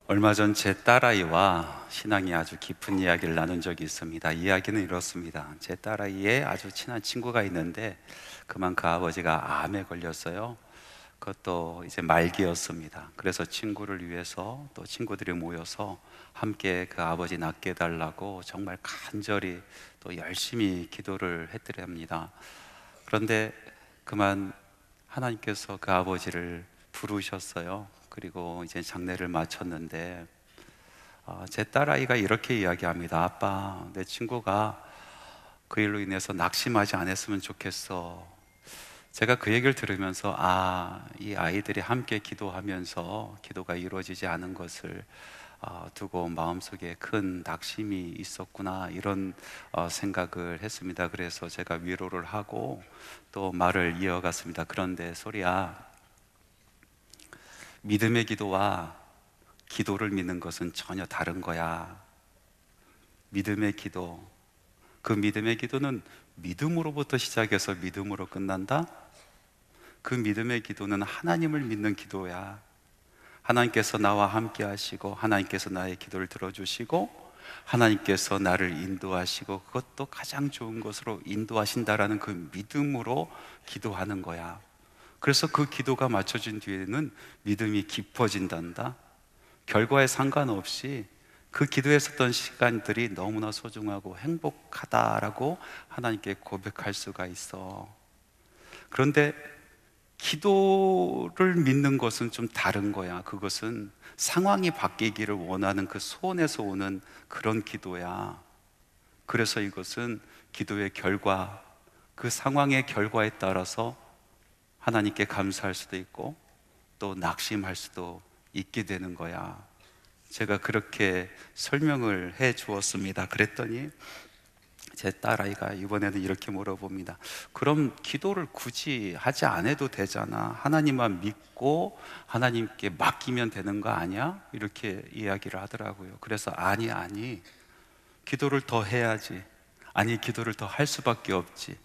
얼마 전 제 딸아이와 신앙이 아주 깊은 이야기를 나눈 적이 있습니다. 이야기는 이렇습니다. 제 딸아이의 아주 친한 친구가 있는데 그만 그 아버지가 암에 걸렸어요. 그것도 이제 말기였습니다. 그래서 친구를 위해서 또 친구들이 모여서 함께 그 아버지 낫게 해달라고 정말 간절히 또 열심히 기도를 했더랍니다. 그런데 그만 하나님께서 그 아버지를 부르셨어요. 그리고 이제 장례를 마쳤는데 제 딸아이가 이렇게 이야기합니다. 아빠, 내 친구가 그 일로 인해서 낙심하지 않았으면 좋겠어. 제가 그 얘기를 들으면서 이 아이들이 함께 기도하면서 기도가 이루어지지 않은 것을 두고 마음속에 큰 낙심이 있었구나, 이런 생각을 했습니다. 그래서 제가 위로를 하고 또 말을 이어갔습니다. 그런데 소리야, 믿음의 기도와 기도를 믿는 것은 전혀 다른 거야. 믿음의 기도, 그 믿음의 기도는 믿음으로부터 시작해서 믿음으로 끝난다? 그 믿음의 기도는 하나님을 믿는 기도야. 하나님께서 나와 함께 하시고 하나님께서 나의 기도를 들어주시고 하나님께서 나를 인도하시고 그것도 가장 좋은 것으로 인도하신다라는 그 믿음으로 기도하는 거야. 그래서 그 기도가 맞춰진 뒤에는 믿음이 깊어진단다. 결과에 상관없이 그 기도했었던 시간들이 너무나 소중하고 행복하다라고 하나님께 고백할 수가 있어. 그런데 기도를 믿는 것은 좀 다른 거야. 그것은 상황이 바뀌기를 원하는 그 소원에서 오는 그런 기도야. 그래서 이것은 기도의 결과, 그 상황의 결과에 따라서 하나님께 감사할 수도 있고 또 낙심할 수도 있게 되는 거야. 제가 그렇게 설명을 해 주었습니다. 그랬더니 제 딸아이가 이번에는 이렇게 물어봅니다. 그럼 기도를 굳이 하지 않아도 되잖아. 하나님만 믿고 하나님께 맡기면 되는 거 아니야? 이렇게 이야기를 하더라고요. 그래서 아니, 기도를 더 해야지. 아니, 기도를 더 할 수밖에 없지.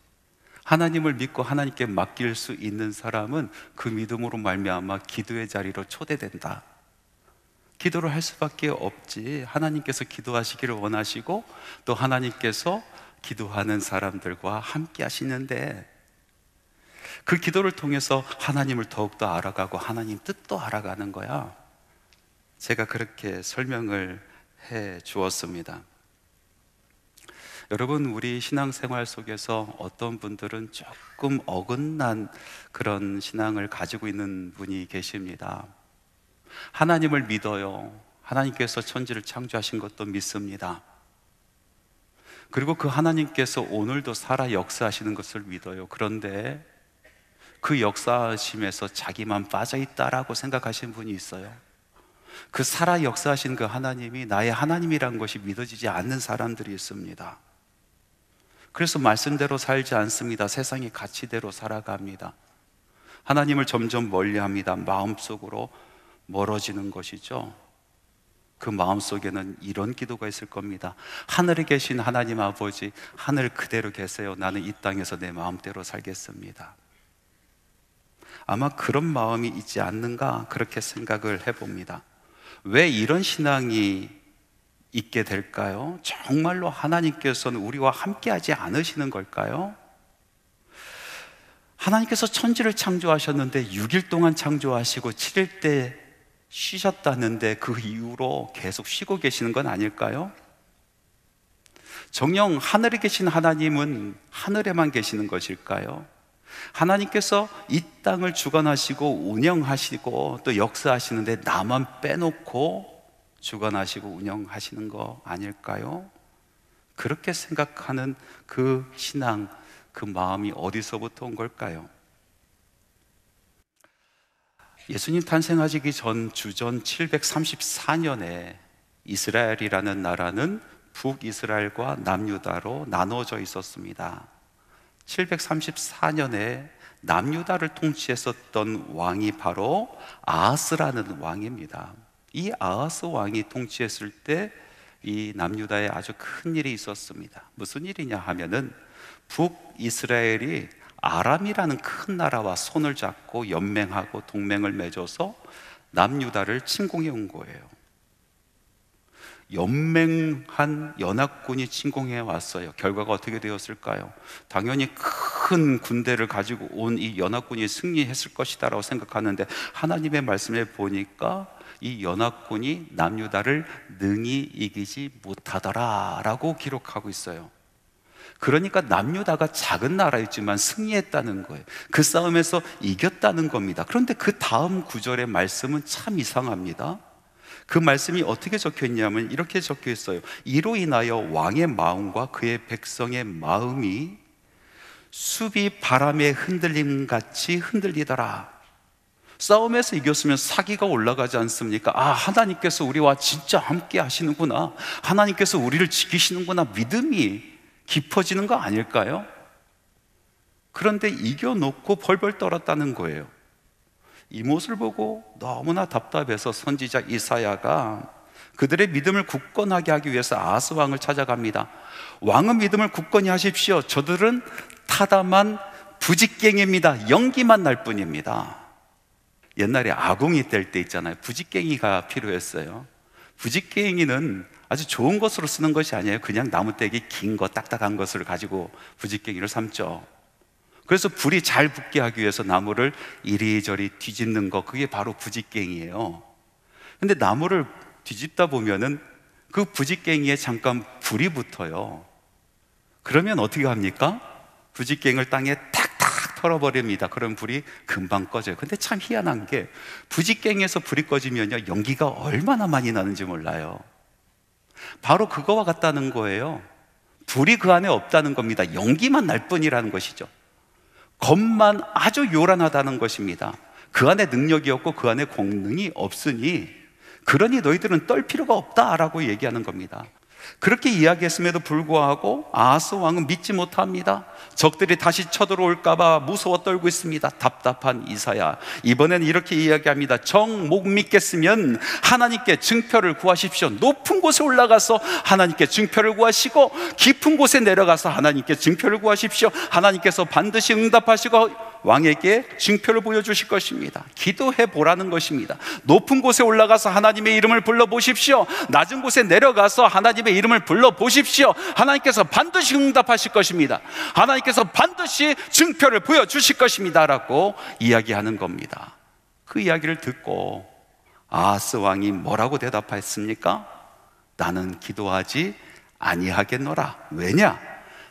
하나님을 믿고 하나님께 맡길 수 있는 사람은 그 믿음으로 말미암아 기도의 자리로 초대된다. 기도를 할 수밖에 없지. 하나님께서 기도하시기를 원하시고 또 하나님께서 기도하는 사람들과 함께 하시는데 그 기도를 통해서 하나님을 더욱더 알아가고 하나님 뜻도 알아가는 거야. 제가 그렇게 설명을 해 주었습니다. 여러분, 우리 신앙생활 속에서 어떤 분들은 조금 어긋난 그런 신앙을 가지고 있는 분이 계십니다. 하나님을 믿어요. 하나님께서 천지를 창조하신 것도 믿습니다. 그리고 그 하나님께서 오늘도 살아 역사하시는 것을 믿어요. 그런데 그 역사하심에서 자기만 빠져있다라고 생각하시는 분이 있어요. 그 살아 역사하신 그 하나님이 나의 하나님이란 것이 믿어지지 않는 사람들이 있습니다. 그래서 말씀대로 살지 않습니다. 세상의 가치대로 살아갑니다. 하나님을 점점 멀리합니다. 마음속으로 멀어지는 것이죠. 그 마음속에는 이런 기도가 있을 겁니다. 하늘에 계신 하나님 아버지, 하늘 그대로 계세요. 나는 이 땅에서 내 마음대로 살겠습니다. 아마 그런 마음이 있지 않는가, 그렇게 생각을 해봅니다. 왜 이런 신앙이 있게 될까요? 정말로 하나님께서는 우리와 함께 하지 않으시는 걸까요? 하나님께서 천지를 창조하셨는데 6일 동안 창조하시고 7일 때 쉬셨다는데 그 이후로 계속 쉬고 계시는 건 아닐까요? 정녕 하늘에 계신 하나님은 하늘에만 계시는 것일까요? 하나님께서 이 땅을 주관하시고 운영하시고 또 역사하시는데 나만 빼놓고 주관하시고 운영하시는 거 아닐까요? 그렇게 생각하는 그 신앙, 그 마음이 어디서부터 온 걸까요? 예수님 탄생하시기 전 주전 734년에 이스라엘이라는 나라는 북이스라엘과 남유다로 나눠져 있었습니다. 734년에 남유다를 통치했었던 왕이 바로 아하스라는 왕입니다. 이 아하스 왕이 통치했을 때 이 남유다에 아주 큰 일이 있었습니다. 무슨 일이냐 하면은 북이스라엘이 아람이라는 큰 나라와 손을 잡고 연맹하고 동맹을 맺어서 남유다를 침공해 온 거예요. 연맹한 연합군이 침공해 왔어요. 결과가 어떻게 되었을까요? 당연히 큰 군대를 가지고 온 이 연합군이 승리했을 것이다라고 생각하는데, 하나님의 말씀에 보니까 이 연합군이 남유다를 능히 이기지 못하더라라고 기록하고 있어요. 그러니까 남유다가 작은 나라였지만 승리했다는 거예요. 그 싸움에서 이겼다는 겁니다. 그런데 그 다음 구절의 말씀은 참 이상합니다. 그 말씀이 어떻게 적혀 있냐면 이렇게 적혀 있어요. 이로 인하여 왕의 마음과 그의 백성의 마음이 숲이 바람에 흔들림 같이 흔들리더라. 싸움에서 이겼으면 사기가 올라가지 않습니까? 아, 하나님께서 우리와 진짜 함께 하시는구나, 하나님께서 우리를 지키시는구나, 믿음이 깊어지는 거 아닐까요? 그런데 이겨놓고 벌벌 떨었다는 거예요. 이 모습을 보고 너무나 답답해서 선지자 이사야가 그들의 믿음을 굳건하게 하기 위해서 아하스 왕을 찾아갑니다. 왕은 믿음을 굳건히 하십시오. 저들은 타담한 부직갱이입니다. 연기만 날 뿐입니다. 옛날에 아궁이 뗄 때 있잖아요. 부직갱이가 필요했어요. 부직갱이는 아주 좋은 것으로 쓰는 것이 아니에요. 그냥 나무떼기 긴 거, 딱딱한 것을 가지고 부직갱이를 삶죠. 그래서 불이 잘 붙게 하기 위해서 나무를 이리저리 뒤집는 거, 그게 바로 부직갱이에요. 근데 나무를 뒤집다 보면은 그 부직갱이에 잠깐 불이 붙어요. 그러면 어떻게 합니까? 부직갱이를 땅에 탁탁 털어버립니다. 그럼 불이 금방 꺼져요. 근데 참 희한한 게 부직갱이에서 불이 꺼지면요, 연기가 얼마나 많이 나는지 몰라요. 바로 그거와 같다는 거예요. 불이 그 안에 없다는 겁니다. 연기만 날 뿐이라는 것이죠. 겉만 아주 요란하다는 것입니다. 그 안에 능력이 없고 그 안에 권능이 없으니, 그러니 너희들은 떨 필요가 없다라고 얘기하는 겁니다. 그렇게 이야기했음에도 불구하고 아하스 왕은 믿지 못합니다. 적들이 다시 쳐들어올까봐 무서워 떨고 있습니다. 답답한 이사야, 이번엔 이렇게 이야기합니다. 정 못 믿겠으면 하나님께 증표를 구하십시오. 높은 곳에 올라가서 하나님께 증표를 구하시고, 깊은 곳에 내려가서 하나님께 증표를 구하십시오. 하나님께서 반드시 응답하시고 왕에게 증표를 보여주실 것입니다. 기도해 보라는 것입니다. 높은 곳에 올라가서 하나님의 이름을 불러보십시오. 낮은 곳에 내려가서 하나님의 이름을 불러보십시오. 하나님께서 반드시 응답하실 것입니다. 하나님께서 반드시 증표를 보여주실 것입니다 라고 이야기하는 겁니다. 그 이야기를 듣고 아하스 왕이 뭐라고 대답했습니까? 나는 기도하지 아니하겠노라. 왜냐?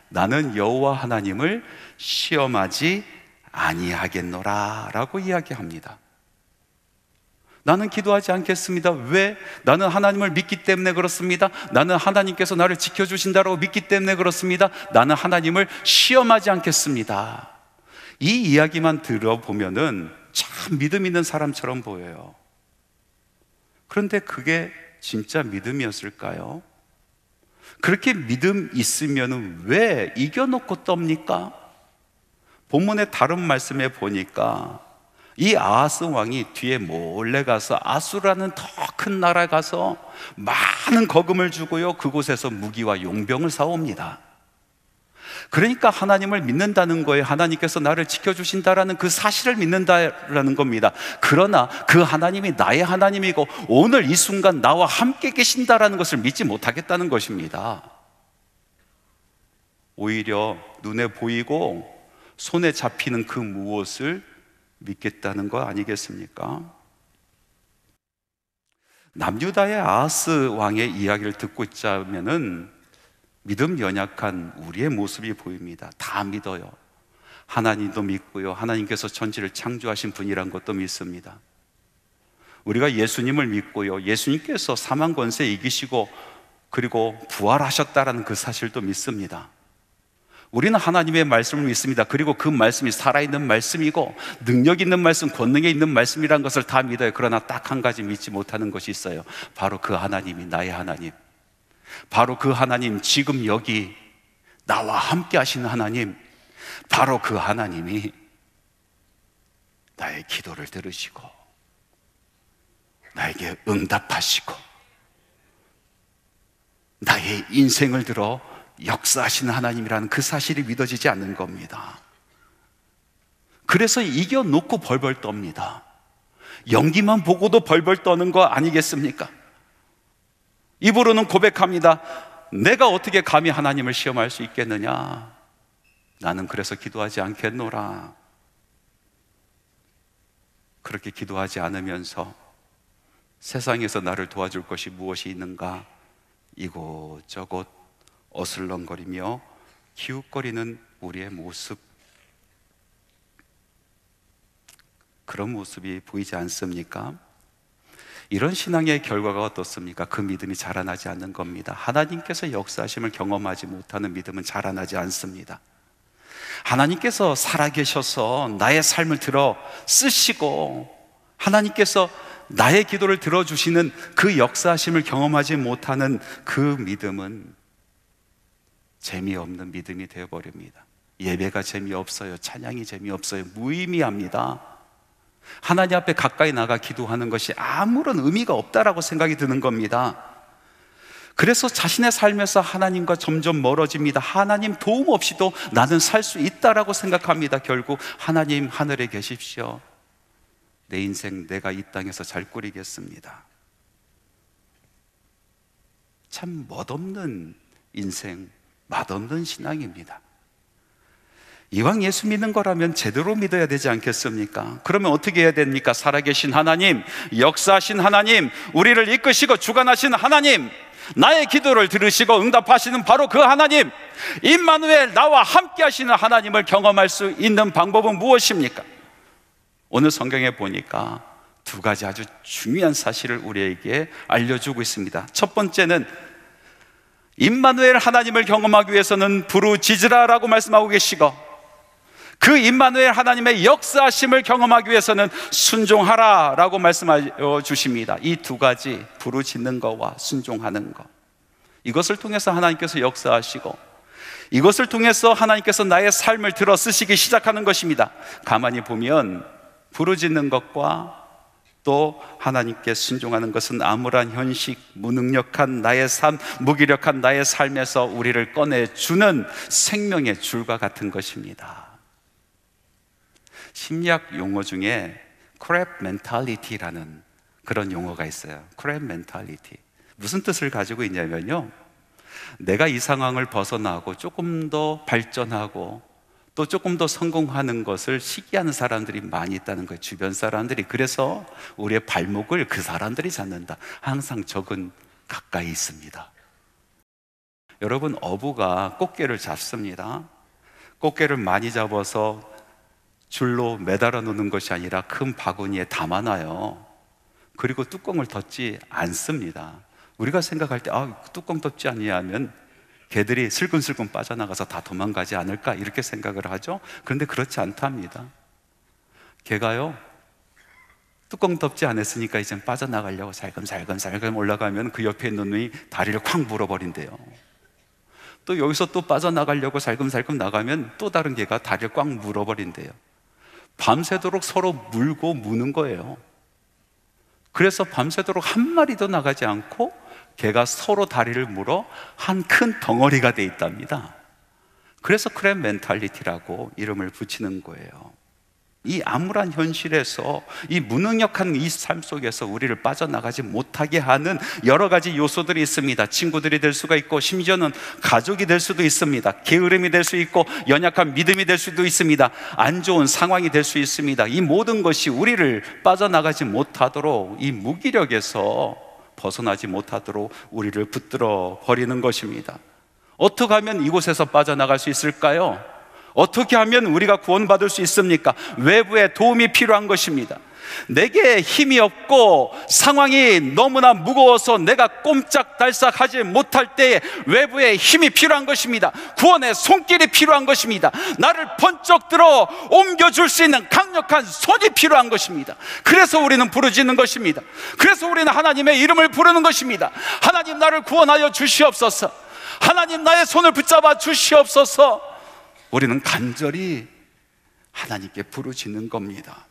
나는 여호와 하나님을 시험하지 아니하겠노라 라고 이야기합니다. 나는 기도하지 않겠습니다. 왜? 나는 하나님을 믿기 때문에 그렇습니다. 나는 하나님께서 나를 지켜주신다고 믿기 때문에 그렇습니다. 나는 하나님을 시험하지 않겠습니다. 이 이야기만 들어보면은 참 믿음 있는 사람처럼 보여요. 그런데 그게 진짜 믿음이었을까요? 그렇게 믿음 있으면은 왜 이겨놓고 떱니까? 본문의 다른 말씀에 보니까 이 아하스 왕이 뒤에 몰래 가서 아수라는 더 큰 나라에 가서 많은 거금을 주고요, 그곳에서 무기와 용병을 사옵니다. 그러니까 하나님을 믿는다는 거예요. 하나님께서 나를 지켜주신다라는 그 사실을 믿는다라는 겁니다. 그러나 그 하나님이 나의 하나님이고 오늘 이 순간 나와 함께 계신다라는 것을 믿지 못하겠다는 것입니다. 오히려 눈에 보이고 손에 잡히는 그 무엇을 믿겠다는 거 아니겠습니까? 남유다의 아하스 왕의 이야기를 듣고 있자면은 믿음 연약한 우리의 모습이 보입니다. 다 믿어요. 하나님도 믿고요, 하나님께서 천지를 창조하신 분이란 것도 믿습니다. 우리가 예수님을 믿고요, 예수님께서 사망 권세 이기시고 그리고 부활하셨다라는 그 사실도 믿습니다. 우리는 하나님의 말씀을 믿습니다. 그리고 그 말씀이 살아있는 말씀이고 능력 있는 말씀, 권능에 있는 말씀이라는 것을 다 믿어요. 그러나 딱 한 가지 믿지 못하는 것이 있어요. 바로 그 하나님이 나의 하나님, 바로 그 하나님, 지금 여기 나와 함께 하시는 하나님, 바로 그 하나님이 나의 기도를 들으시고 나에게 응답하시고 나의 인생을 들어 역사하시는 하나님이라는 그 사실이 믿어지지 않는 겁니다. 그래서 이겨놓고 벌벌 떱니다. 연기만 보고도 벌벌 떠는 거 아니겠습니까? 입으로는 고백합니다. 내가 어떻게 감히 하나님을 시험할 수 있겠느냐? 나는 그래서 기도하지 않겠노라. 그렇게 기도하지 않으면서 세상에서 나를 도와줄 것이 무엇이 있는가? 이곳저곳 어슬렁거리며 기웃거리는 우리의 모습, 그런 모습이 보이지 않습니까? 이런 신앙의 결과가 어떻습니까? 그 믿음이 자라나지 않는 겁니다. 하나님께서 역사하심을 경험하지 못하는 믿음은 자라나지 않습니다. 하나님께서 살아계셔서 나의 삶을 들어 쓰시고 하나님께서 나의 기도를 들어주시는 그 역사하심을 경험하지 못하는 그 믿음은 재미없는 믿음이 되어버립니다. 예배가 재미없어요. 찬양이 재미없어요. 무의미합니다. 하나님 앞에 가까이 나가 기도하는 것이 아무런 의미가 없다라고 생각이 드는 겁니다. 그래서 자신의 삶에서 하나님과 점점 멀어집니다. 하나님 도움 없이도 나는 살 수 있다라고 생각합니다. 결국 하나님 하늘에 계십시오. 내 인생 내가 이 땅에서 잘 꾸리겠습니다. 참 멋없는 인생, 맛없는 신앙입니다. 이왕 예수 믿는 거라면 제대로 믿어야 되지 않겠습니까? 그러면 어떻게 해야 됩니까? 살아계신 하나님, 역사하신 하나님, 우리를 이끄시고 주관하신 하나님, 나의 기도를 들으시고 응답하시는 바로 그 하나님, 임마누엘, 나와 함께 하시는 하나님을 경험할 수 있는 방법은 무엇입니까? 오늘 성경에 보니까 두 가지 아주 중요한 사실을 우리에게 알려주고 있습니다. 첫 번째는 임마누엘 하나님을 경험하기 위해서는 부르짖으라라고 말씀하고 계시고, 그 임마누엘 하나님의 역사하심을 경험하기 위해서는 순종하라라고 말씀해 주십니다. 이 두 가지, 부르짖는 것과 순종하는 것, 이것을 통해서 하나님께서 역사하시고 이것을 통해서 하나님께서 나의 삶을 들어 쓰시기 시작하는 것입니다. 가만히 보면 부르짖는 것과 또 하나님께 순종하는 것은 암울한 현실, 무능력한 나의 삶, 무기력한 나의 삶에서 우리를 꺼내주는 생명의 줄과 같은 것입니다. 심리학 용어 중에 크랩 멘탈리티라는 그런 용어가 있어요. 크랩 멘탈리티. 무슨 뜻을 가지고 있냐면요, 내가 이 상황을 벗어나고 조금 더 발전하고 또 조금 더 성공하는 것을 시기하는 사람들이 많이 있다는 거예요. 주변 사람들이. 그래서 우리의 발목을 그 사람들이 잡는다. 항상 적은 가까이 있습니다. 여러분, 어부가 꽃게를 잡습니다. 꽃게를 많이 잡아서 줄로 매달아 놓는 것이 아니라 큰 바구니에 담아놔요. 그리고 뚜껑을 덮지 않습니다. 우리가 생각할 때 뚜껑 덮지 않냐면 개들이 슬금슬금 빠져나가서 다 도망가지 않을까 이렇게 생각을 하죠. 그런데 그렇지 않답니다. 개가요, 뚜껑 덮지 않았으니까 이제 빠져나가려고 살금살금 올라가면 그 옆에 있는 놈이 다리를 콱 물어버린대요. 또 여기서 또 빠져나가려고 살금살금 나가면 또 다른 개가 다리를 꽉 물어버린대요. 밤새도록 서로 물고 무는 거예요. 그래서 밤새도록 한 마리도 나가지 않고 개가 서로 다리를 물어 한 큰 덩어리가 돼 있답니다. 그래서 크랩 멘탈리티라고 이름을 붙이는 거예요. 이 암울한 현실에서, 이 무능력한 이 삶 속에서 우리를 빠져나가지 못하게 하는 여러 가지 요소들이 있습니다. 친구들이 될 수가 있고, 심지어는 가족이 될 수도 있습니다. 게으름이 될 수 있고, 연약한 믿음이 될 수도 있습니다. 안 좋은 상황이 될 수 있습니다. 이 모든 것이 우리를 빠져나가지 못하도록, 이 무기력에서 벗어나지 못하도록 우리를 붙들어 버리는 것입니다. 어떻게 하면 이곳에서 빠져나갈 수 있을까요? 어떻게 하면 우리가 구원받을 수 있습니까? 외부의 도움이 필요한 것입니다. 내게 힘이 없고 상황이 너무나 무거워서 내가 꼼짝달싹하지 못할 때에 외부의 힘이 필요한 것입니다. 구원의 손길이 필요한 것입니다. 나를 번쩍 들어 옮겨줄 수 있는 강력한 손이 필요한 것입니다. 그래서 우리는 부르짖는 것입니다. 그래서 우리는 하나님의 이름을 부르는 것입니다. 하나님, 나를 구원하여 주시옵소서. 하나님, 나의 손을 붙잡아 주시옵소서. 우리는 간절히 하나님께 부르짖는 겁니다.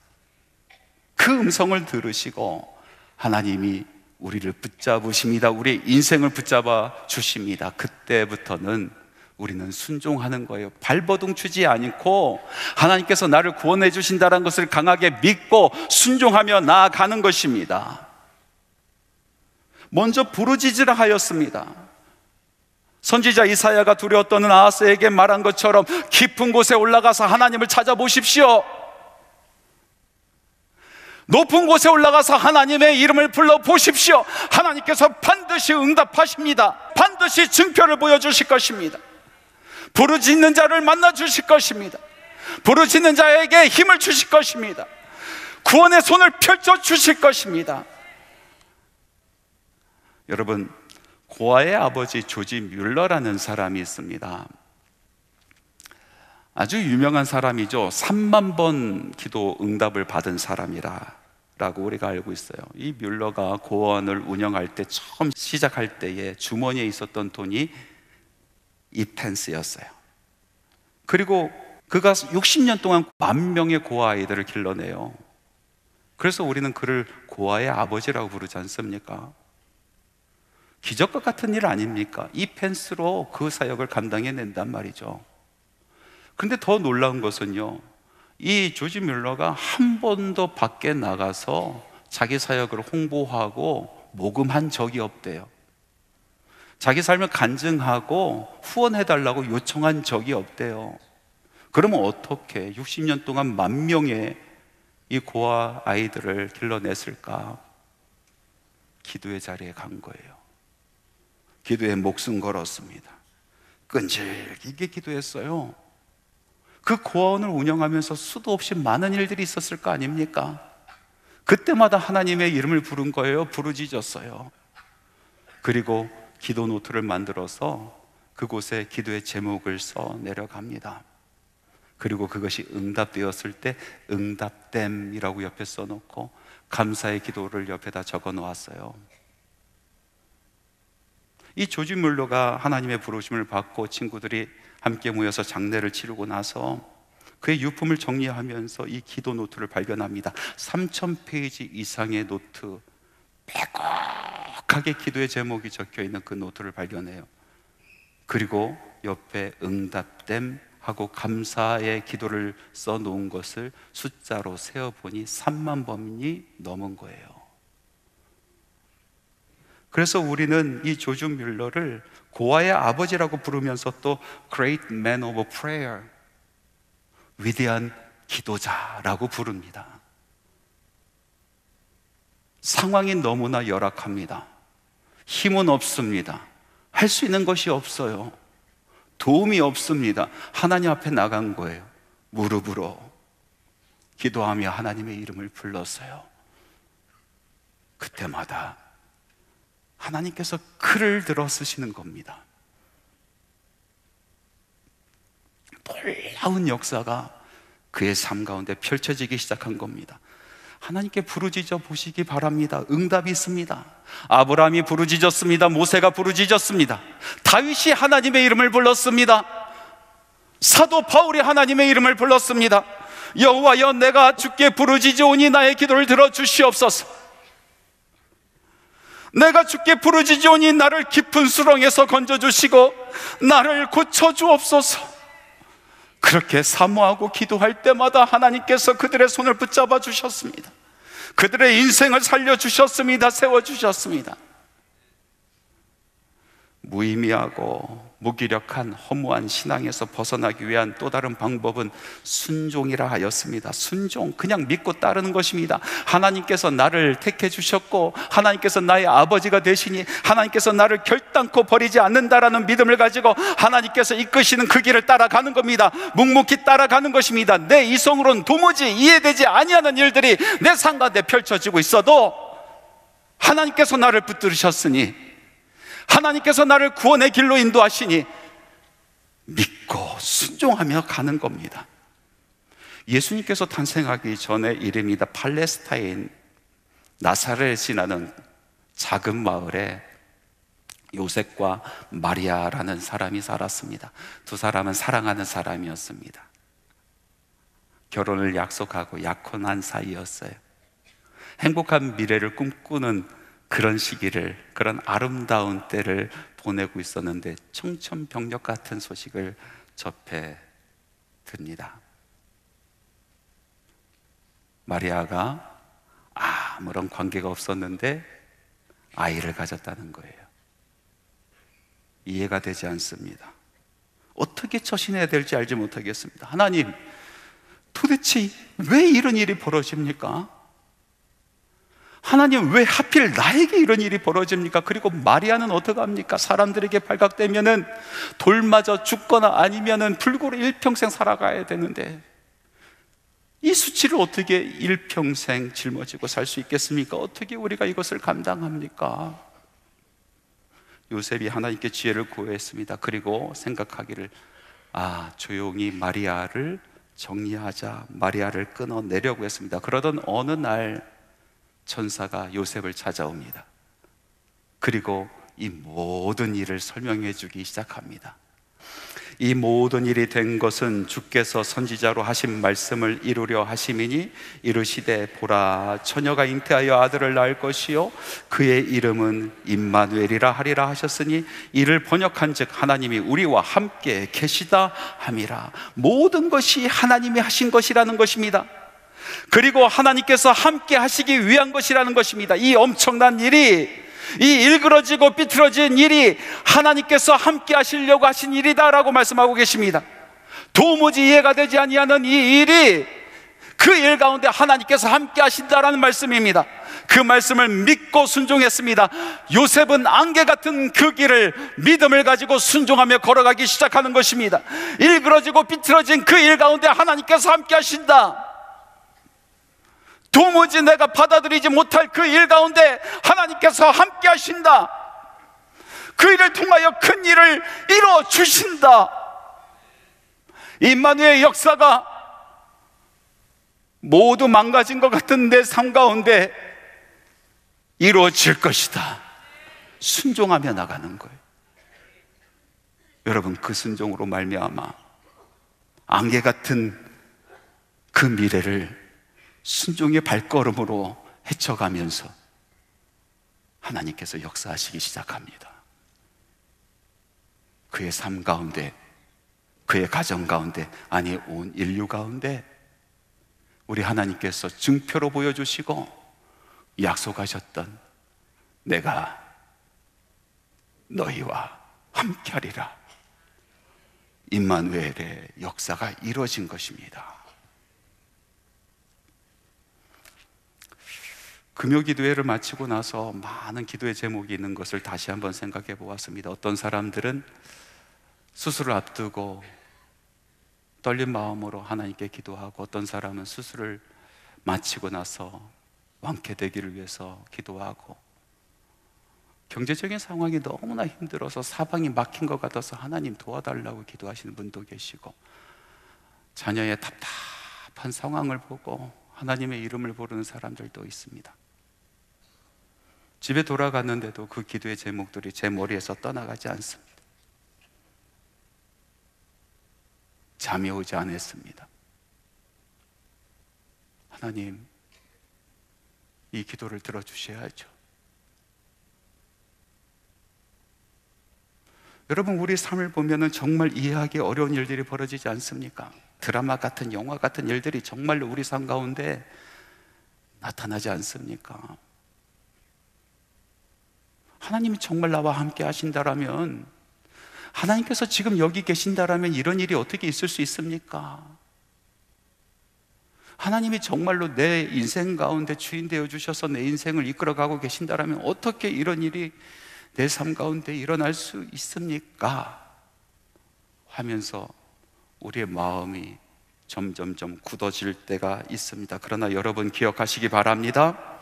그 음성을 들으시고 하나님이 우리를 붙잡으십니다. 우리의 인생을 붙잡아 주십니다. 그때부터는 우리는 순종하는 거예요. 발버둥 치지 않고 하나님께서 나를 구원해 주신다는 것을 강하게 믿고 순종하며 나아가는 것입니다. 먼저 부르짖으라 하였습니다. 선지자 이사야가 두려워 떠는 아하스에게 말한 것처럼 깊은 곳에 올라가서 하나님을 찾아보십시오. 높은 곳에 올라가서 하나님의 이름을 불러보십시오. 하나님께서 반드시 응답하십니다. 반드시 증표를 보여주실 것입니다. 부르짖는 자를 만나 주실 것입니다. 부르짖는 자에게 힘을 주실 것입니다. 구원의 손을 펼쳐 주실 것입니다. 여러분, 고아의 아버지 조지 뮬러라는 사람이 있습니다. 아주 유명한 사람이죠. 3만 번 기도 응답을 받은 사람이라고 우리가 알고 있어요. 이 뮬러가 고아원을 운영할 때, 처음 시작할 때에 주머니에 있었던 돈이 2펜스였어요. 그리고 그가 60년 동안 10,000명의 고아 아이들을 길러내요. 그래서 우리는 그를 고아의 아버지라고 부르지 않습니까? 기적과 같은 일 아닙니까? 2펜스로 그 사역을 감당해낸단 말이죠. 그런데 더 놀라운 것은요, 이 조지 뮬러가 한 번도 밖에 나가서 자기 사역을 홍보하고 모금한 적이 없대요. 자기 삶을 간증하고 후원해달라고 요청한 적이 없대요. 그러면 어떻게 60년 동안 10,000명의 이 고아 아이들을 길러냈을까? 기도의 자리에 간 거예요. 기도에 목숨 걸었습니다. 끈질기게 기도했어요. 그 고아원을 운영하면서 수도 없이 많은 일들이 있었을 거 아닙니까? 그때마다 하나님의 이름을 부른 거예요. 부르짖었어요. 그리고 기도 노트를 만들어서 그곳에 기도의 제목을 써 내려갑니다. 그리고 그것이 응답되었을 때 응답됨이라고 옆에 써놓고 감사의 기도를 옆에다 적어 놓았어요. 이 조지 뮬러가 하나님의 부르심을 받고 친구들이 함께 모여서 장례를 치르고 나서 그의 유품을 정리하면서 이 기도 노트를 발견합니다. 3,000페이지 이상의 노트, 빼곡하게 기도의 제목이 적혀 있는 그 노트를 발견해요. 그리고 옆에 응답됨 하고 감사의 기도를 써놓은 것을 숫자로 세어보니 3만 번이 넘은 거예요. 그래서 우리는 이 조지 뮬러를 고아의 아버지라고 부르면서 또 Great Man of Prayer, 위대한 기도자라고 부릅니다. 상황이 너무나 열악합니다. 힘은 없습니다. 할 수 있는 것이 없어요. 도움이 없습니다. 하나님 앞에 나간 거예요. 무릎으로 기도하며 하나님의 이름을 불렀어요. 그때마다 하나님께서 그를 들어 쓰시는 겁니다. 놀라운 역사가 그의 삶 가운데 펼쳐지기 시작한 겁니다. 하나님께 부르짖어 보시기 바랍니다. 응답이 있습니다. 아브라함이 부르짖었습니다. 모세가 부르짖었습니다. 다윗이 하나님의 이름을 불렀습니다. 사도 바울이 하나님의 이름을 불렀습니다. 여호와여, 내가 주께 부르짖으오니 나의 기도를 들어주시옵소서. 내가 주께 부르짖으오니 나를 깊은 수렁에서 건져주시고 나를 고쳐주옵소서. 그렇게 사모하고 기도할 때마다 하나님께서 그들의 손을 붙잡아 주셨습니다. 그들의 인생을 살려주셨습니다. 세워주셨습니다. 무의미하고 무기력한 허무한 신앙에서 벗어나기 위한 또 다른 방법은 순종이라 하였습니다. 순종, 그냥 믿고 따르는 것입니다. 하나님께서 나를 택해 주셨고 하나님께서 나의 아버지가 되시니 하나님께서 나를 결단코 버리지 않는다라는 믿음을 가지고 하나님께서 이끄시는 그 길을 따라가는 겁니다. 묵묵히 따라가는 것입니다. 내 이성으로는 도무지 이해되지 아니하는 일들이 내 삶 가운데 펼쳐지고 있어도 하나님께서 나를 붙들으셨으니, 하나님께서 나를 구원의 길로 인도하시니 믿고 순종하며 가는 겁니다. 예수님께서 탄생하기 전에 이름이 다 팔레스타인 나사렛이라는 작은 마을에 요셉과 마리아라는 사람이 살았습니다. 두 사람은 사랑하는 사람이었습니다. 결혼을 약속하고 약혼한 사이였어요. 행복한 미래를 꿈꾸는 그런 시기를, 그런 아름다운 때를 보내고 있었는데 청천벽력 같은 소식을 접해 듭니다. 마리아가 아무런 관계가 없었는데 아이를 가졌다는 거예요. 이해가 되지 않습니다. 어떻게 처신해야 될지 알지 못하겠습니다. 하나님, 도대체 왜 이런 일이 벌어집니까? 하나님, 왜 하필 나에게 이런 일이 벌어집니까? 그리고 마리아는 어떡합니까? 사람들에게 발각되면은 돌 맞아 죽거나 아니면은 불구로 일평생 살아가야 되는데, 이 수치를 어떻게 일평생 짊어지고 살 수 있겠습니까? 어떻게 우리가 이것을 감당합니까? 요셉이 하나님께 지혜를 구했습니다. 그리고 생각하기를, 조용히 마리아를 정리하자, 마리아를 끊어내려고 했습니다. 그러던 어느 날 천사가 요셉을 찾아옵니다. 그리고 이 모든 일을 설명해 주기 시작합니다. 이 모든 일이 된 것은 주께서 선지자로 하신 말씀을 이루려 하심이니, 이르시되 보라, 처녀가 잉태하여 아들을 낳을 것이요 그의 이름은 임마누엘이라 하리라 하셨으니, 이를 번역한즉 하나님이 우리와 함께 계시다 함이라. 모든 것이 하나님이 하신 것이라는 것입니다. 그리고 하나님께서 함께 하시기 위한 것이라는 것입니다. 이 엄청난 일이, 이 일그러지고 삐뚤어진 일이 하나님께서 함께 하시려고 하신 일이다라고 말씀하고 계십니다. 도무지 이해가 되지 아니하는 이 일이, 그 일 가운데 하나님께서 함께 하신다라는 말씀입니다. 그 말씀을 믿고 순종했습니다. 요셉은 안개 같은 그 길을 믿음을 가지고 순종하며 걸어가기 시작하는 것입니다. 일그러지고 삐뚤어진 그 일 가운데 하나님께서 함께 하신다, 도무지 내가 받아들이지 못할 그 일 가운데 하나님께서 함께 하신다, 그 일을 통하여 큰 일을 이루어 주신다, 임마누엘의 역사가 모두 망가진 것 같은 내 삶 가운데 이루어질 것이다, 순종하며 나가는 거예요. 여러분, 그 순종으로 말미암아 안개 같은 그 미래를 순종의 발걸음으로 헤쳐가면서 하나님께서 역사하시기 시작합니다. 그의 삶 가운데, 그의 가정 가운데, 아니 온 인류 가운데 우리 하나님께서 증표로 보여주시고 약속하셨던, 내가 너희와 함께하리라, 임마누엘의 역사가 이루어진 것입니다. 금요기도회를 마치고 나서 많은 기도의 제목이 있는 것을 다시 한번 생각해 보았습니다. 어떤 사람들은 수술을 앞두고 떨린 마음으로 하나님께 기도하고, 어떤 사람은 수술을 마치고 나서 완쾌되기를 위해서 기도하고, 경제적인 상황이 너무나 힘들어서 사방이 막힌 것 같아서 하나님 도와달라고 기도하시는 분도 계시고, 자녀의 답답한 상황을 보고 하나님의 이름을 부르는 사람들도 있습니다. 집에 돌아갔는데도 그 기도의 제목들이 제 머리에서 떠나가지 않습니다. 잠이 오지 않았습니다. 하나님, 이 기도를 들어주셔야죠. 여러분, 우리 삶을 보면은 정말 이해하기 어려운 일들이 벌어지지 않습니까? 드라마 같은, 영화 같은 일들이 정말로 우리 삶 가운데 나타나지 않습니까? 하나님이 정말 나와 함께 하신다라면, 하나님께서 지금 여기 계신다라면 이런 일이 어떻게 있을 수 있습니까? 하나님이 정말로 내 인생 가운데 주인 되어 주셔서 내 인생을 이끌어가고 계신다라면 어떻게 이런 일이 내 삶 가운데 일어날 수 있습니까? 하면서 우리의 마음이 점점점 굳어질 때가 있습니다. 그러나 여러분 기억하시기 바랍니다.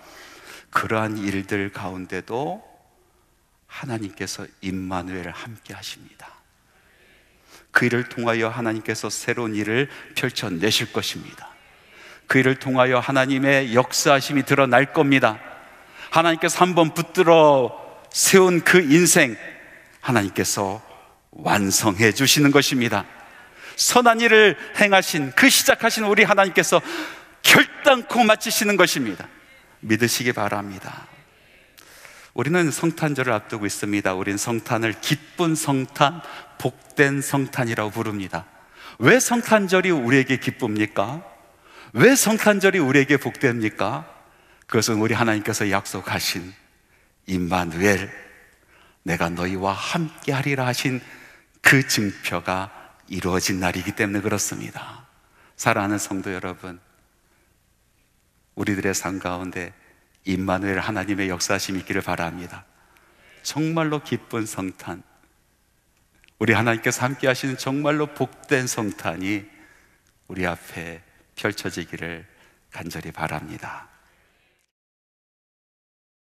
그러한 일들 가운데도 하나님께서 임마누엘을 함께 하십니다. 그 일을 통하여 하나님께서 새로운 일을 펼쳐내실 것입니다. 그 일을 통하여 하나님의 역사하심이 드러날 겁니다. 하나님께서 한번 붙들어 세운 그 인생, 하나님께서 완성해 주시는 것입니다. 선한 일을 행하신, 그 시작하신 우리 하나님께서 결단코 마치시는 것입니다. 믿으시기 바랍니다. 우리는 성탄절을 앞두고 있습니다. 우리는 성탄을 기쁜 성탄, 복된 성탄이라고 부릅니다. 왜 성탄절이 우리에게 기쁩니까? 왜 성탄절이 우리에게 복됩니까? 그것은 우리 하나님께서 약속하신 임마누엘, 내가 너희와 함께 하리라 하신 그 증표가 이루어진 날이기 때문에 그렇습니다. 사랑하는 성도 여러분, 우리들의 삶 가운데 임마누엘 하나님의 역사하심이 있기를 바랍니다. 정말로 기쁜 성탄, 우리 하나님께서 함께 하시는 정말로 복된 성탄이 우리 앞에 펼쳐지기를 간절히 바랍니다.